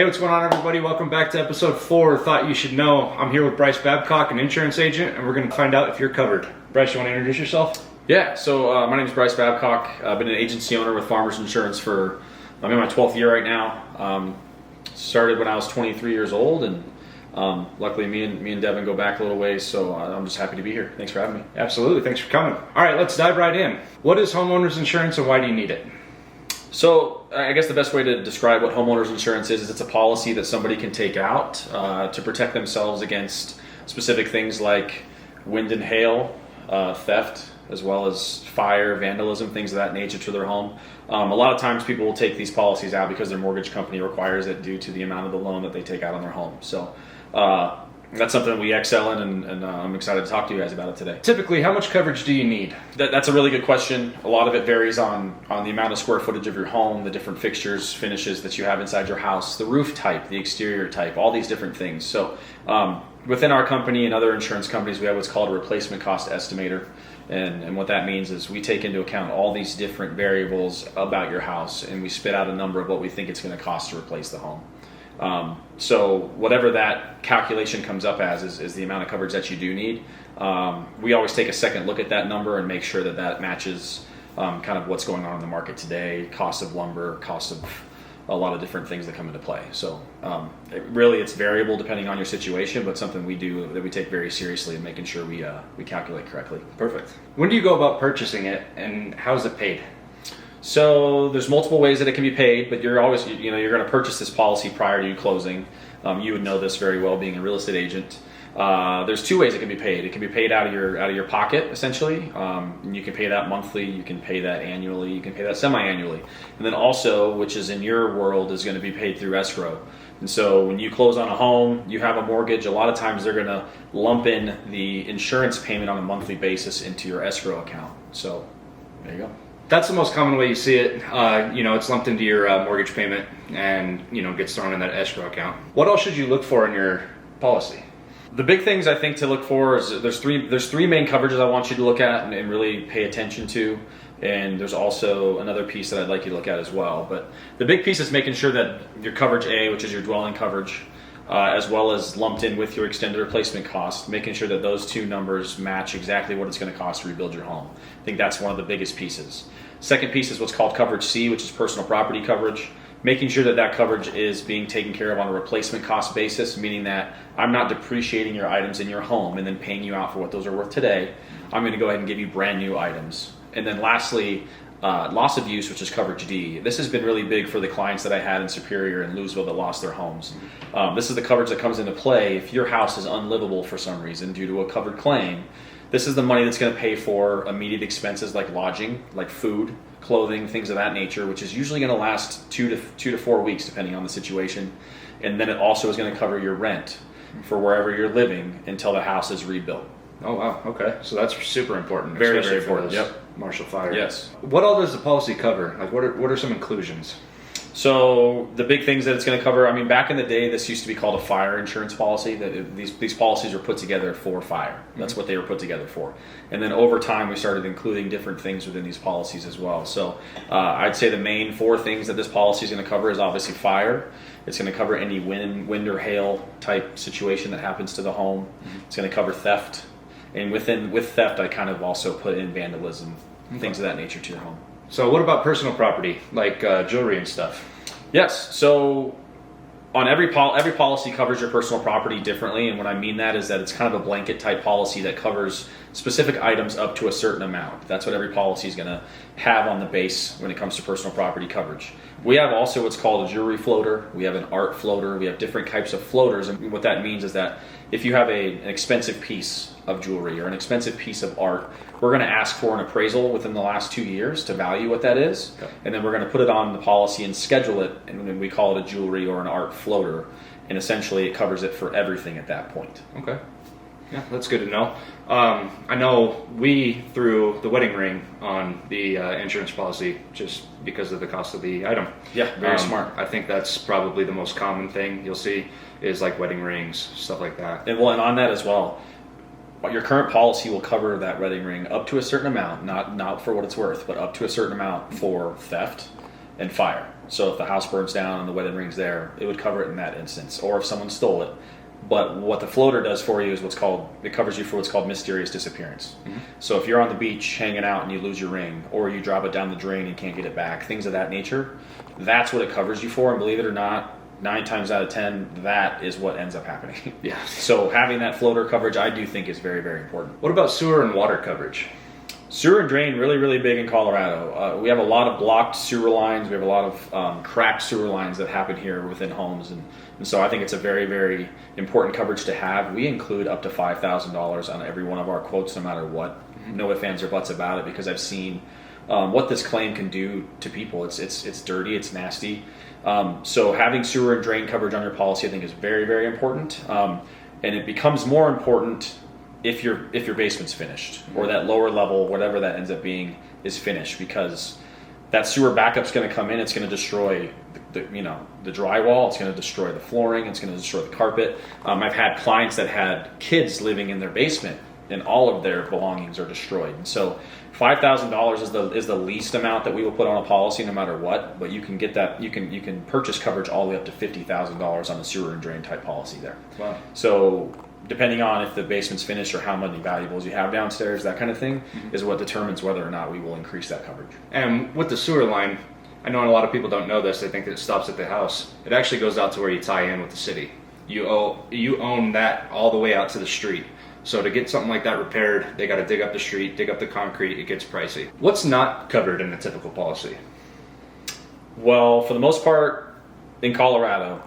what's going on, everybody? Welcome back to episode 4 of Thought You Should Know. I'm here with Bryce Babcock, an insurance agent, and we're going to find out if you're covered. Bryce, you want to introduce yourself? Yeah, so my name is Bryce Babcock. I've been an agency owner with Farmers Insurance for, I'm in my 12th year right now. Started when I was 23 years old, and luckily me and Devon go back a little ways, so I'm just happy to be here. Thanks for having me. Absolutely, thanks for coming. All right, let's dive right in. What is homeowners insurance and why do you need it? So I guess the best way to describe what homeowners insurance is it's a policy that somebody can take out to protect themselves against specific things like wind and hail, theft, as well as fire, vandalism, things of that nature to their home. A lot of times people will take these policies out because their mortgage company requires it due to the amount of the loan that they take out on their home. So that's something we excel in, and I'm excited to talk to you guys about it today. Typically, how much coverage do you need? That's a really good question. A lot of it varies on the amount of square footage of your home, the different fixtures, finishes that you have inside your house, the roof type, the exterior type, all these different things. So within our company and other insurance companies, we have what's called a replacement cost estimator. And what that means is we take into account all these different variables about your house, and we spit out a number of what we think it's going to cost to replace the home. So whatever that calculation comes up as is the amount of coverage that you do need. We always take a second look at that number and make sure that that matches kind of what's going on in the market today, cost of lumber, cost of a lot of different things that come into play. So it's variable depending on your situation, but something we do that we take very seriously in making sure we calculate correctly. Perfect. When do you go about purchasing it, and how is it paid? So there's multiple ways that it can be paid, but you're always, you're going to purchase this policy prior to you closing. You would know this very well, being a real estate agent. There's 2 ways it can be paid. It can be paid out of your pocket, essentially. And you can pay that monthly, you can pay that annually, you can pay that semi-annually. And then also, which is in your world, is going to be paid through escrow. And so when you close on a home, you have a mortgage, a lot of times they're going to lump in the insurance payment on a monthly basis into your escrow account. So there you go. That's the most common way you see it. It's lumped into your mortgage payment and, gets thrown in that escrow account. What else should you look for in your policy? The big things I think to look for is there's three main coverages I want you to look at and really pay attention to. And there's also another piece that I'd like you to look at as well. But the big piece is making sure that your coverage A, which is your dwelling coverage, as well as lumped in with your extended replacement cost, making sure that those 2 numbers match exactly what it's going to cost to rebuild your home. I think that's one of the biggest pieces. Second piece is what's called coverage C, which is personal property coverage. Making sure that coverage is being taken care of on a replacement cost basis, meaning that I'm not depreciating your items in your home and then paying you out for what those are worth today. I'm going to go ahead and give you brand new items. And then lastly, loss of use, which is coverage D. This has been really big for the clients that I had in Superior and Louisville that lost their homes. This is the coverage that comes into play if your house is unlivable for some reason due to a covered claim. This is the money that's going to pay for immediate expenses like lodging, like food, clothing, things of that nature, which is usually going to last 2 to 4 weeks depending on the situation. And then it also is going to cover your rent for wherever you're living until the house is rebuilt. Oh, wow. Okay. So that's super important. Very, very important. Yep. Marshall Fire. Yes. What all does the policy cover? Like, what are some inclusions? So the big things that it's going to cover, back in the day, this used to be called a fire insurance policy. These policies were put together for fire. That's what they were put together for. And then over time, we started including different things within these policies as well. So I'd say the main 4 things that this policy is going to cover is obviously fire. It's going to cover any wind or hail type situation that happens to the home. It's going to cover theft. And with theft, I kind of also put in vandalism, things of that nature to your home. So what about personal property, like jewelry and stuff? Yes. So on every policy covers your personal property differently, and what I mean that is that it's kind of a blanket type policy that covers specific items up to a certain amount. That's what every policy is going to have on the base when it comes to personal property coverage. We have also what's called a jewelry floater. We have an art floater. We have different types of floaters, and what that means is that if you have an expensive piece of jewelry or an expensive piece of art, we're going to ask for an appraisal within the last 2 years to value what that is. Okay. And then we're going to put it on the policy and schedule it, and then we call it a jewelry or an art floater. And essentially it covers it for everything at that point. Okay. Yeah, that's good to know. I know we threw the wedding ring on the insurance policy just because of the cost of the item. Yeah, very smart. I think that's probably the most common thing you'll see is like wedding rings, stuff like that. And on that as well, your current policy will cover that wedding ring up to a certain amount, not for what it's worth, but up to a certain amount for theft and fire. So if the house burns down and the wedding ring's there, it would cover it in that instance, or if someone stole it. But what the floater does for you is it covers you for what's called mysterious disappearance. Mm-hmm. So if you're on the beach hanging out and you lose your ring, or you drop it down the drain and can't get it back, things of that nature, that's what it covers you for. And believe it or not, 9 times out of 10, that is what ends up happening. Yeah. So having that floater coverage, I do think is very, very important. What about sewer and water coverage? Sewer and drain, really, really big in Colorado. We have a lot of blocked sewer lines. We have a lot of cracked sewer lines that happen here within homes. And so I think it's a very, very important coverage to have. We include up to $5,000 on every one of our quotes, no matter what. Mm-hmm. No ifs, ands, or buts about it, because I've seen what this claim can do to people. It's dirty, it's nasty. So having sewer and drain coverage on your policy, I think, is very, very important. And it becomes more important if your basement's finished, or that lower level, whatever that ends up being, is finished, because that sewer backup's going to come in. It's going to destroy the drywall. It's going to destroy the flooring. It's going to destroy the carpet. I've had clients that had kids living in their basement, and all of their belongings are destroyed. And so $5,000 is the least amount that we will put on a policy, no matter what. But you can get that. You can purchase coverage all the way up to $50,000 on a sewer and drain type policy there. Wow. So depending on if the basement's finished or how many valuables you have downstairs, that kind of thing, mm-hmm. is what determines whether or not we will increase that coverage. And with the sewer line, I know a lot of people don't know this. They think that it stops at the house. It actually goes out to where you tie in with the city. You own that all the way out to the street. So to get something like that repaired, they got to dig up the street, dig up the concrete. It gets pricey. What's not covered in a typical policy? Well, for the most part, in Colorado,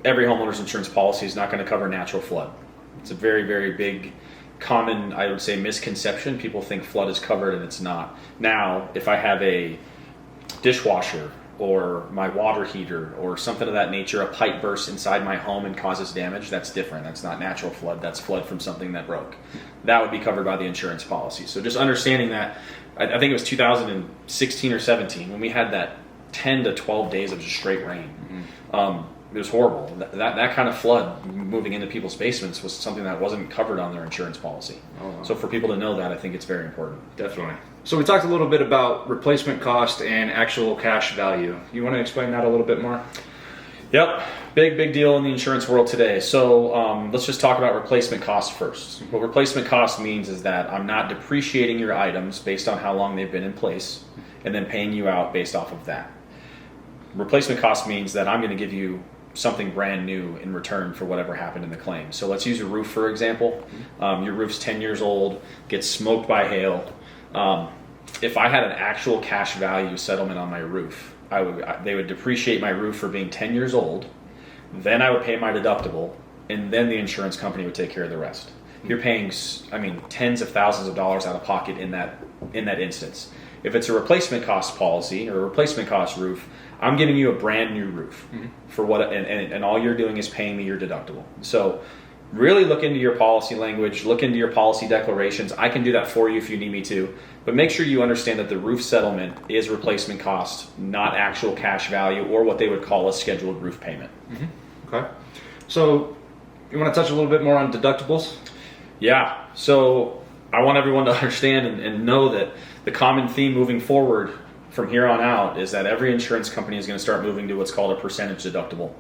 every homeowner's insurance policy is not going to cover natural flood. It's a very, very big, common, I would say, misconception. People think flood is covered, and it's not. Now, if I have a dishwasher or my water heater or something of that nature, a pipe bursts inside my home and causes damage, that's different. That's not natural flood. That's flood from something that broke. That would be covered by the insurance policy. So just understanding that, I think it was 2016 or 17 when we had that 10 to 12 days of just straight rain. Mm-hmm. It was horrible. That kind of flood moving into people's basements was something that wasn't covered on their insurance policy. Oh, wow. So for people to know that, I think it's very important. Definitely. So we talked a little bit about replacement cost and actual cash value. You want to explain that a little bit more? Yep. Big deal in the insurance world today. So let's just talk about replacement cost first. What replacement cost means is that I'm not depreciating your items based on how long they've been in place and then paying you out based off of that. Replacement cost means that I'm going to give you something brand new in return for whatever happened in the claim. So let's use a roof, for example. Your roof's 10 years old, gets smoked by hail. If I had an actual cash value settlement on my roof, they would depreciate my roof for being 10 years old. Then I would pay my deductible, and then the insurance company would take care of the rest. You're paying, tens of thousands of dollars out of pocket in that instance. If it's a replacement cost policy or a replacement cost roof, I'm giving you a brand new roof, mm-hmm. for what, and all you're doing is paying me your deductible. So really look into your policy language, look into your policy declarations. I can do that for you if you need me to, but make sure you understand that the roof settlement is replacement cost, not actual cash value or what they would call a scheduled roof payment. Mm-hmm. Okay. So you want to touch a little bit more on deductibles? Yeah. So I want everyone to understand and know that the common theme moving forward from here on out is that every insurance company is going to start moving to what's called a percentage deductible.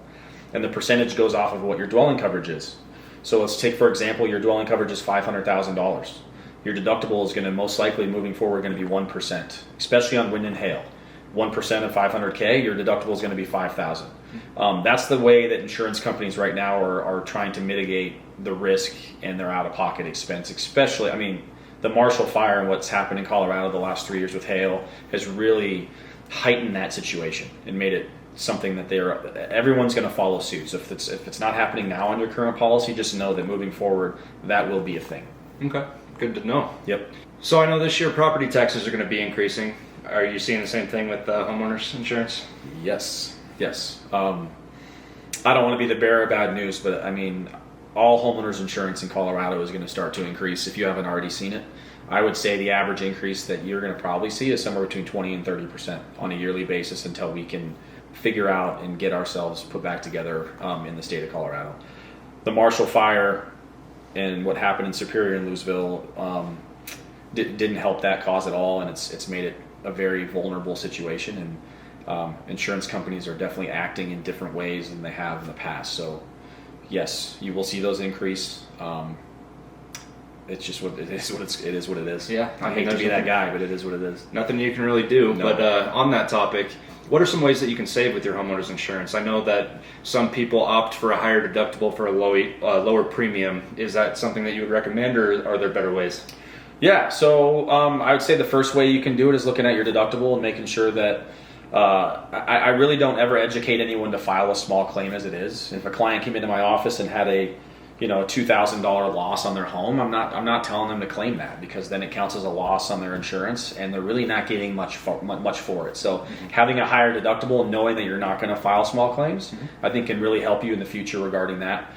And the percentage goes off of what your dwelling coverage is. So let's take, for example, your dwelling coverage is $500,000. Your deductible is going to most likely, moving forward, going to be 1%, especially on wind and hail. 1% of $500K, your deductible is going to be $5,000. That's the way that insurance companies right now are trying to mitigate the risk and their out-of-pocket expense, especially, the Marshall Fire and what's happened in Colorado the last 3 years with hail has really heightened that situation and made it something that everyone's going to follow suit. So if it's not happening now on your current policy, just know that moving forward, that will be a thing. Okay, good to know. Yep. So I know this year property taxes are going to be increasing. Are you seeing the same thing with homeowners insurance? Yes. I don't want to be the bearer of bad news, but all homeowners insurance in Colorado is going to start to increase if you haven't already seen it. I would say the average increase that you're going to probably see is somewhere between 20 and 30% on a yearly basis until we can figure out and get ourselves put back together in the state of Colorado. The Marshall Fire and what happened in Superior and Louisville didn't help that cause at all, and it's made it a very vulnerable situation. insurance companies are definitely acting in different ways than they have in the past. So yes, you will see those increase. It's just what it is. It is what it is. Yeah, I hate to be that guy, but it is what it is. Nothing you can really do. No. But on that topic, what are some ways that you can save with your homeowner's insurance? I know that some people opt for a higher deductible for a lower premium. Is that something that you would recommend, or are there better ways? Yeah, so I would say the first way you can do it is looking at your deductible and making sure that I really don't ever educate anyone to file a small claim as it is. If a client came into my office and had a $2,000 loss on their home, I'm not telling them to claim that, because then it counts as a loss on their insurance, and they're really not getting much for it. So having a higher deductible and knowing that you're not going to file small claims, I think can really help you in the future regarding that.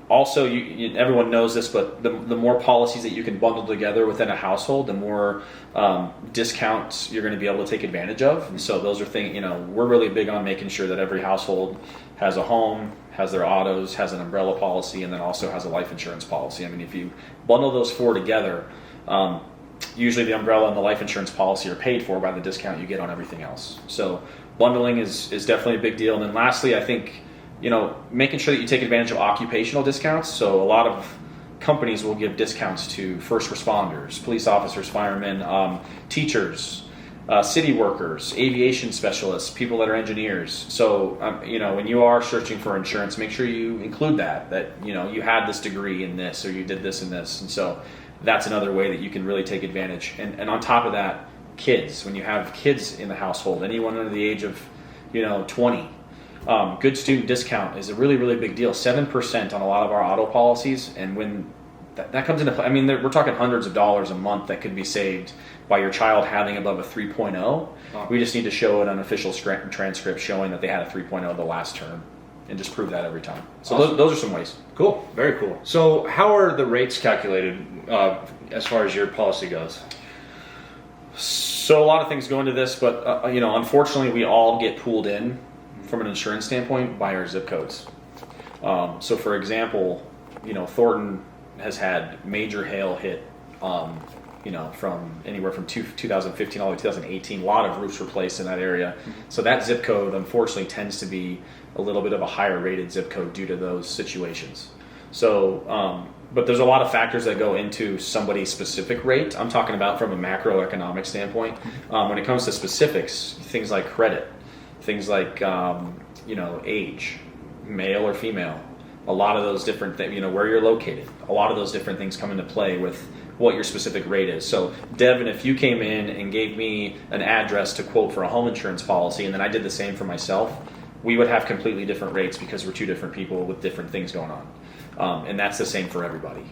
Also, everyone knows this, but the more policies that you can bundle together within a household, the more discounts you're going to be able to take advantage of. And so those are things, we're really big on making sure that every household has a home, has their autos, has an umbrella policy, and then also has a life insurance policy. I mean, if you bundle those four together, usually the umbrella and the life insurance policy are paid for by the discount you get on everything else. So bundling is definitely a big deal. And then lastly, I think, making sure that you take advantage of occupational discounts. So a lot of companies will give discounts to first responders, police officers, firemen, teachers, city workers, aviation specialists, people that are engineers. So, when you are searching for insurance, make sure you include that you had this degree in this, or you did this and this. And so that's another way that you can really take advantage. And on top of that, kids, when you have kids in the household, anyone under the age of, 20, good student discount is a really, really big deal. 7% on a lot of our auto policies. And when that comes into play, we're talking hundreds of dollars a month that could be saved by your child having above a 3.0. Oh. We just need to show an official transcript showing that they had a 3.0 the last term, and just prove that every time. So awesome. those are some ways. Cool. Very cool. So how are the rates calculated as far as your policy goes? So a lot of things go into this, but unfortunately we all get pulled in from an insurance standpoint by our zip codes. So for example, Thornton has had major hail hit, from anywhere from 2015 all the way to 2018, a lot of roofs replaced in that area. So that zip code, unfortunately, tends to be a little bit of a higher rated zip code due to those situations. So, but there's a lot of factors that go into somebody's specific rate. I'm talking about from a macroeconomic standpoint. When it comes to specifics, things like credit, things like, age, male or female, a lot of those different things, where you're located, a lot of those different things come into play with what your specific rate is. So Devon, if you came in and gave me an address to quote for a home insurance policy, and then I did the same for myself, we would have completely different rates because we're two different people with different things going on. And that's the same for everybody.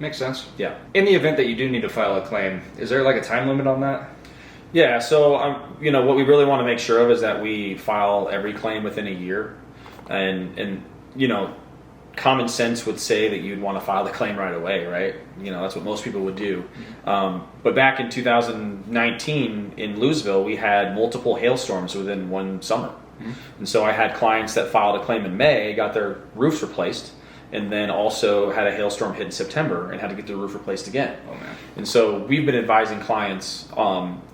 Makes sense. Yeah. In the event that you do need to file a claim, is there like a time limit on that? Yeah, so what we really want to make sure of is that we file every claim within a year. And common sense would say that you'd want to file the claim right away, right? That's what most people would do. But back in 2019 in Louisville, we had multiple hailstorms within one summer. And so I had clients that filed a claim in May, got their roofs replaced, and then also had a hailstorm hit in September and had to get their roof replaced again. Oh, man. And so we've been advising clients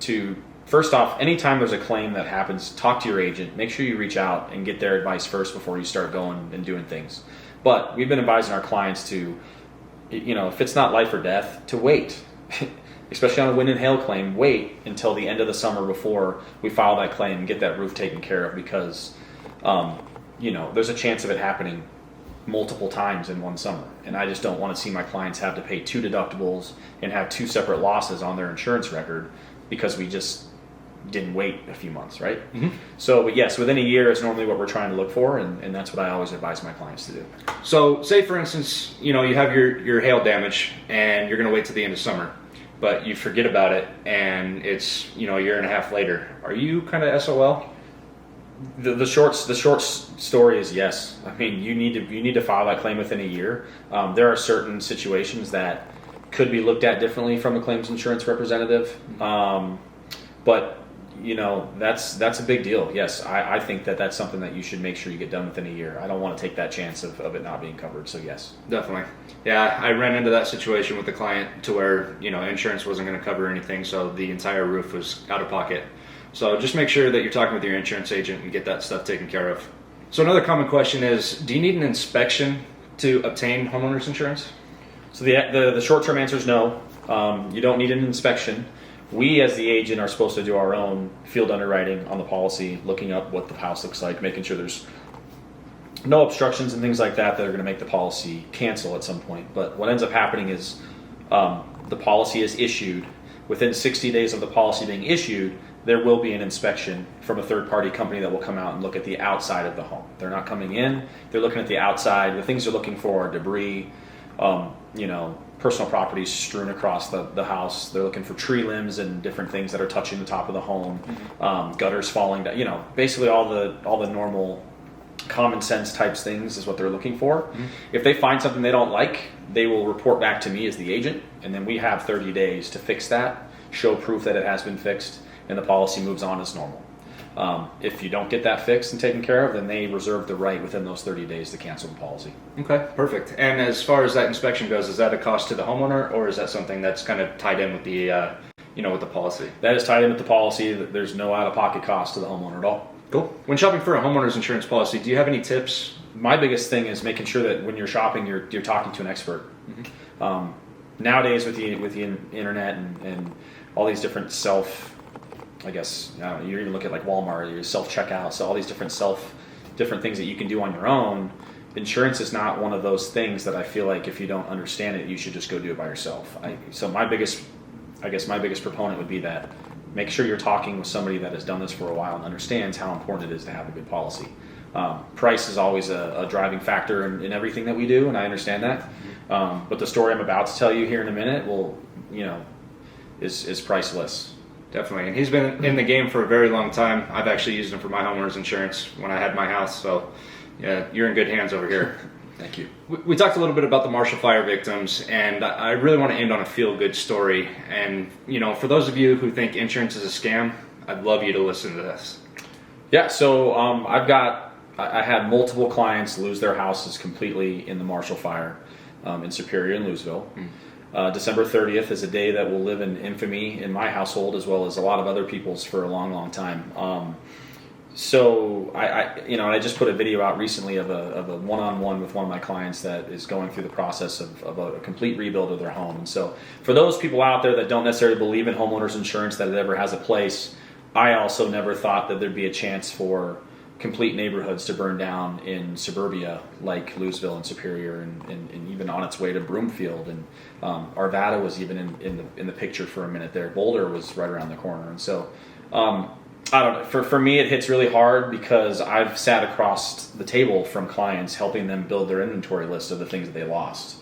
to, first off, anytime there's a claim that happens, talk to your agent. Make sure you reach out and get their advice first before you start going and doing things. But we've been advising our clients to, if it's not life or death, to wait. Especially on a wind and hail claim, wait until the end of the summer before we file that claim and get that roof taken care of, because, there's a chance of it happening multiple times in one summer. And I just don't want to see my clients have to pay 2 deductibles and have 2 separate losses on their insurance record because we just didn't wait a few months, right? So, but yes, within a year is normally what we're trying to look for, and that's what I always advise my clients to do. So, say for instance, you have your hail damage and you're going to wait till the end of summer, but you forget about it and it's a year and a half later. Are you kind of SOL? The short story is yes. You need to file that claim within a year. There are certain situations that could be looked at differently from a claims insurance representative, but that's a big deal. Yes, I think that's something that you should make sure you get done within a year. I don't want to take that chance of it not being covered. So yes, definitely. Yeah, I ran into that situation with the client to where insurance wasn't going to cover anything, so the entire roof was out of pocket So just make sure that you're talking with your insurance agent and get that stuff taken care of. So another common question is, do you need an inspection to obtain homeowners insurance? So the short-term answer is no. You don't need an inspection. We, as the agent, are supposed to do our own field underwriting on the policy, looking up what the house looks like, making sure there's no obstructions and things like that that are going to make the policy cancel at some point. But what ends up happening is the policy is issued. Within 60 days of the policy being issued, there will be an inspection from a third-party company that will come out and look at the outside of the home. They're not coming in, they're looking at the outside. The things they're looking for are debris, personal property strewn across the house. They're looking for tree limbs and different things that are touching the top of the home, gutters falling down, basically all the normal common sense types things is what they're looking for. If they find something they don't like, they will report back to me as the agent, and then we have 30 days to fix that, show proof that it has been fixed, and the policy moves on as normal. If you don't get that fixed and taken care of, then they reserve the right within those 30 days to cancel the policy. Okay, perfect. And as far as that inspection goes, is that a cost to the homeowner, or is that something that's kind of tied in with the, with the policy? That is tied in with the policy. There's no out-of-pocket cost to the homeowner at all. Cool. When shopping for a homeowner's insurance policy, do you have any tips? My biggest thing is making sure that when you're shopping, you're talking to an expert. Nowadays, with the internet and all these different you even look at like Walmart, your self-checkout, so all these different things that you can do on your own. Insurance is not one of those things that I feel like if you don't understand it, you should just go do it by yourself. So my biggest proponent would be that make sure you're talking with somebody that has done this for a while and understands how important it is to have a good policy. Price is always a driving factor in everything that we do, and I understand that. But the story I'm about to tell you here in a minute is priceless. Definitely, and he's been in the game for a very long time. I've actually used him for my homeowner's insurance when I had my house, so yeah, you're in good hands over here. Thank you. We talked a little bit about the Marshall Fire victims, and I really want to end on a feel-good story. And, for those of you who think insurance is a scam, I'd love you to listen to this. Yeah, so I had multiple clients lose their houses completely in the Marshall Fire in Superior and Louisville. December 30th is a day that will live in infamy in my household as well as a lot of other people's for a long, long time. So I just put a video out recently of a one-on-one with one of my clients that is going through the process of a complete rebuild of their home. And so for those people out there that don't necessarily believe in homeowners insurance, that it ever has a place, I also never thought that there'd be a chance for complete neighborhoods to burn down in suburbia like Louisville and Superior and even on its way to Broomfield. And Arvada was even in the picture for a minute there. Boulder was right around the corner. And so I don't know. For me, it hits really hard because I've sat across the table from clients helping them build their inventory list of the things that they lost.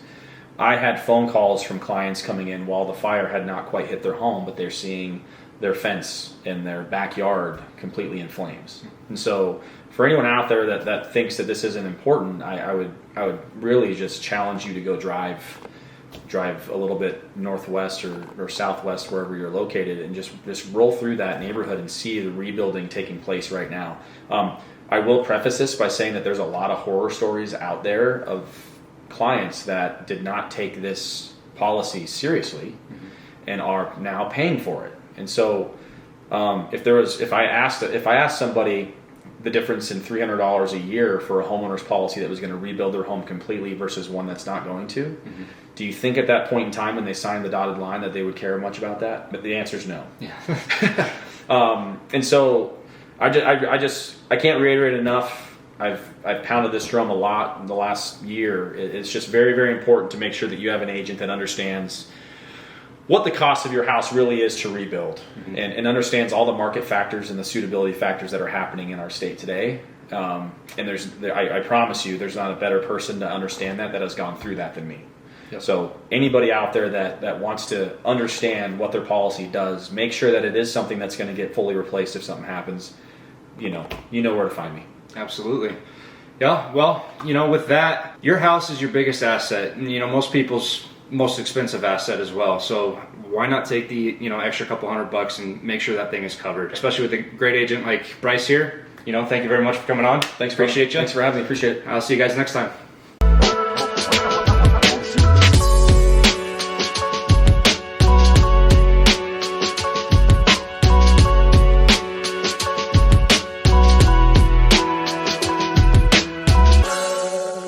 I had phone calls from clients coming in while the fire had not quite hit their home, but they're seeing their fence in their backyard completely in flames. And so for anyone out there that thinks that this isn't important, I would really just challenge you to go drive a little bit northwest or southwest, wherever you're located, and just roll through that neighborhood and see the rebuilding taking place right now. I will preface this by saying that there's a lot of horror stories out there of clients that did not take this policy seriously and are now paying for it. And so if I asked somebody the difference in $300 a year for a homeowner's policy that was going to rebuild their home completely versus one that's not going to, do you think at that point in time when they signed the dotted line that they would care much about that? But the answer is no. Yeah. And so I can't reiterate enough. I've pounded this drum a lot in the last year. It's just very, very important to make sure that you have an agent that understands what the cost of your house really is to rebuild, and understands all the market factors and the suitability factors that are happening in our state today. And I promise you, there's not a better person to understand that has gone through that than me. Yep. So anybody out there that wants to understand what their policy does, make sure that it is something that's going to get fully replaced if something happens. You know where to find me. Absolutely. Yeah. Well, with that, your house is your biggest asset, and most people's most expensive asset as well. So why not take the extra couple $100 and make sure that thing is covered, especially with a great agent like Bryce here. Thank you very much for coming on. Thanks. Appreciate you. Thanks for having me. Appreciate it. I'll see you guys next time.